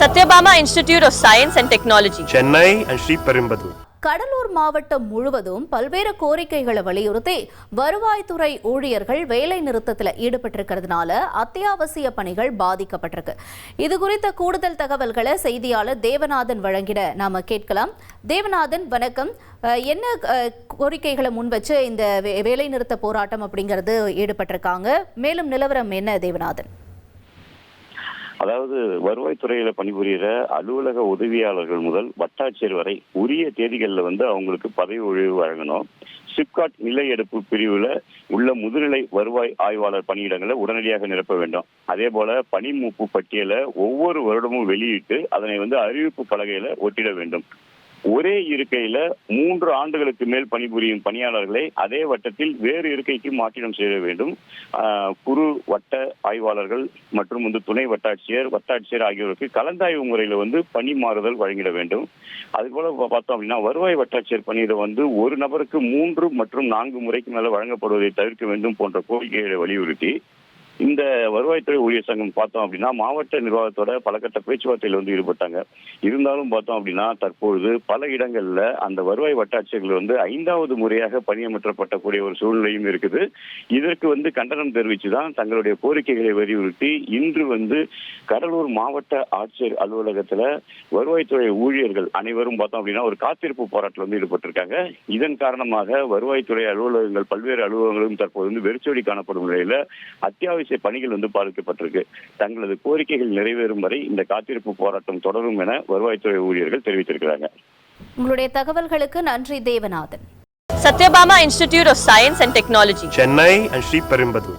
Satyabama Institute of Science and Technology, Chennai and Sri Perumbudur. Cuddalore மாவட்டம் முழுவதும் பல்வேறு கோரிக்கைகளை வலியுறுத்தி வருவாய்த்துறை ஊழியர்கள் வேலை நிறுத்தத்தில் ஈடுபட்டிருக்கிறதுனால அத்தியாவசிய பணிகள் பாதிக்கப்பட்டிருக்கு. இது குறித்த கூடுதல் தகவல்களை செய்தியாளர் தேவநாதன் வழங்கிட நாம கேட்கலாம். தேவநாதன், வணக்கம். என்ன கோரிக்கைகளை முன்வச்சு இந்த வேலை நிறுத்த போராட்டம் அப்படிங்கிறது ஈடுபட்டிருக்காங்க? மேலும் நிலவரம் என்ன தேவநாதன்? அதாவது வருவாய்த்துறையில பணிபுரிகிற அலுவலக உதவியாளர்கள் முதல் வட்டாட்சியர் வரை உரிய தேதிகளில் அவங்களுக்கு பதவி உயர்வு வழங்கணும். சிப்காட் நிலை எடுப்பு பிரிவுல உள்ள முதுநிலை வருவாய் ஆய்வாளர் பணியிடங்களை உடனடியாக நிரப்ப வேண்டும். அதே போல பணி மூப்பு பட்டியலை ஒவ்வொரு வருடமும் வெளியிட்டு அதனை அறிவிப்பு பலகையில ஒட்டிட வேண்டும். ஒரே இருக்கையில 3 ஆண்டுகளுக்கு மேல் பணிபுரியும் பணியாளர்களை அதே வட்டத்தில் வேறு இருக்கைக்கு மாற்றிடம் செய்ய வேண்டும். குறு வட்ட ஆய்வாளர்கள் மற்றும் துணை வட்டாட்சியர் ஆகியோருக்கு கலந்தாய்வு முறையில பணி மாறுதல் வழங்கிட வேண்டும். அதுபோல பார்த்தோம் அப்படின்னா வருவாய் வட்டாட்சியர் பணியிட ஒரு நபருக்கு 3 மற்றும் 4 முறைக்கு மேல வழங்கப்படுவதை தவிர்க்க வேண்டும் போன்ற கோரிக்கைகளை வலியுறுத்தி இந்த வருவாய்த்துறை ஊழியர் சங்கம் பார்த்தோம் அப்படின்னா மாவட்ட நிர்வாகத்தோட பலகட்ட பேச்சுவார்த்தையில் ஈடுபட்டாங்க. இருந்தாலும் பார்த்தோம் அப்படின்னா தற்பொழுது பல இடங்கள்ல அந்த வருவாய் வட்டாட்சியர்கள் 5வது முறையாக பணியமர்த்தப்படக்கூடிய ஒரு சூழ்நிலையும் இருக்குது. இதற்கு கண்டனம் தெரிவிச்சுதான் தங்களுடைய கோரிக்கைகளை வலியுறுத்தி இன்று கடலூர் மாவட்ட ஆட்சியர் அலுவலகத்துல வருவாய்த்துறை ஊழியர்கள் அனைவரும் பார்த்தோம் அப்படின்னா ஒரு காத்திருப்பு போராட்டத்தில் ஈடுபட்டிருக்காங்க. இதன் காரணமாக வருவாய்த்துறை அலுவலகங்கள் பல்வேறு அலுவலகங்களும் தற்போது வெறிச்சோடி காணப்படும் நிலையில அத்தியாவசிய பணிகள் பாதிக்கப்பட்டிருக்கு. தங்களது கோரிக்கைகள் நிறைவேறும் வரை இந்த காத்திருப்பு போராட்டம் தொடரும் என வருவாய்த்துறை ஊழியர்கள் தெரிவித்திருக்கிறாங்க. உங்களுடைய தகவல்களுக்கு நன்றி Devanathan. Satyabama Institute of Science and Technology, Chennai and Sri Perumbudur.